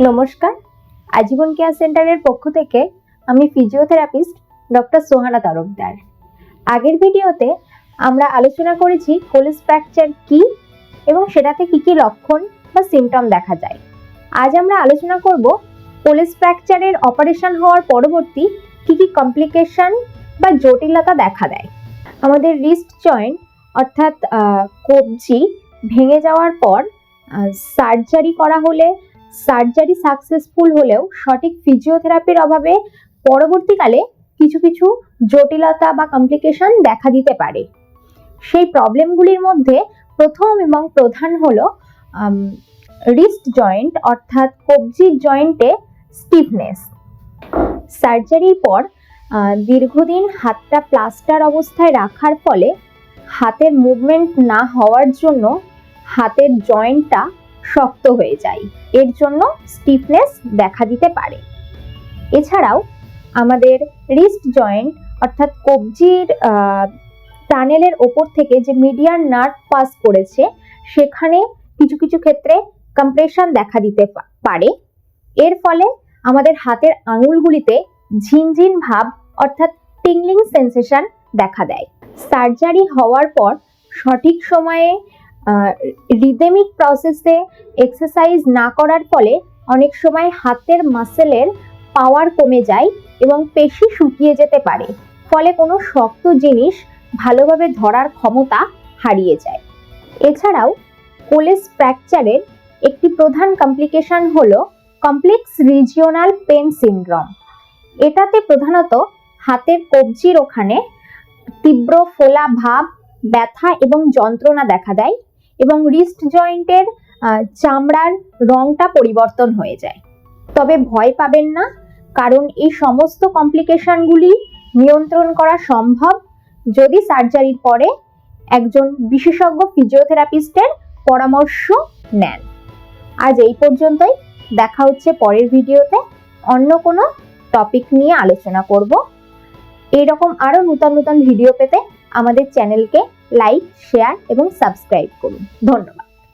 নমস্কার, আজীবন কেয়ার সেন্টারের পক্ষ থেকে আমি ফিজিওথেরাপিস্ট ডক্টর সোহানা তরফদার। আগের ভিডিওতে আমরা আলোচনা করেছি কোলেস ফ্র্যাকচার কি এবং সেটাতে কি কি লক্ষণ বা সিমটম দেখা যায়। আজ আমরা আলোচনা করব কোলেস ফ্র্যাকচারের অপারেশন হওয়ার পরবর্তী কি কি কমপ্লিকেশন বা জটিলতা দেখা দেয়। আমাদের রিস্ট জয়েন্ট অর্থাৎ কবজি ভেঙে যাওয়ার পর সার্জারি করা হলে সার্জারি সাকসেসফুল হলেও সঠিক ফিজিওথেরাপির অভাবে পরবর্তীকালে কিছু কিছু জটিলতা বা কমপ্লিকেশন দেখা দিতে পারে। সেই প্রবলেমগুলির মধ্যে প্রথম এবং প্রধান হলো রিস্ট জয়েন্ট অর্থাৎ কবজির জয়েন্টে স্টিফনেস। সার্জারির পর দীর্ঘদিন হাতটা প্লাস্টার অবস্থায় রাখার ফলে হাতের মুভমেন্ট না হওয়ার জন্য হাতের জয়েন্টটা শক্ত হয়ে যায়, এর জন্য স্টিফনেস দেখা দিতে পারে। এছাড়াও আমাদের রিস্ট জয়েন্ট অর্থাৎ কবজির টানেলের ওপর থেকে যে মিডিয়ান নার্ভ পাস করেছে সেখানে কিছু কিছু ক্ষেত্রে কম্প্রেশন দেখা দিতে পারে। এর ফলে আমাদের হাতের আঙুলগুলিতে ঝিনঝিন ভাব অর্থাৎ টিংলিং সেন্সেশন দেখা দেয়। সার্জারি হওয়ার পর সঠিক সময়ে রিদেমিক প্রসেসে এক্সারসাইজ না করার ফলে অনেক সময় হাতের মাসেলের পাওয়ার কমে যায় এবং পেশি শুকিয়ে যেতে পারে, ফলে কোনো শক্ত জিনিস ভালোভাবে ধরার ক্ষমতা হারিয়ে যায়। এছাড়াও কোলেস ফ্র্যাকচারের একটি প্রধান কমপ্লিকেশন হলো কমপ্লেক্স রিজিওনাল পেন সিনড্রোম। এটাতে প্রধানত হাতের কবজির ওখানে তীব্র ফোলা ভাব, ব্যথা এবং যন্ত্রণা দেখা দেয় এবং রিস্ট জয়েন্টের চামড়ার রংটা পরিবর্তন হয়ে যায়। তবে ভয় পাবেন না, কারণ এই সমস্ত কমপ্লিকেশনগুলি নিয়ন্ত্রণ করা সম্ভব যদি সার্জারির পরে একজন বিশেষজ্ঞ ফিজিওথেরাপিস্টের পরামর্শ নেন। আজ এই পর্যন্তই, দেখা হচ্ছে পরের ভিডিওতে অন্য কোনো টপিক নিয়ে আলোচনা করব। এইরকম আরো নতুন নতুন ভিডিও পেতে আমাদের চ্যানেলকে লাইক, শেয়ার এবং সাবস্ক্রাইব করুন। ধন্যবাদ।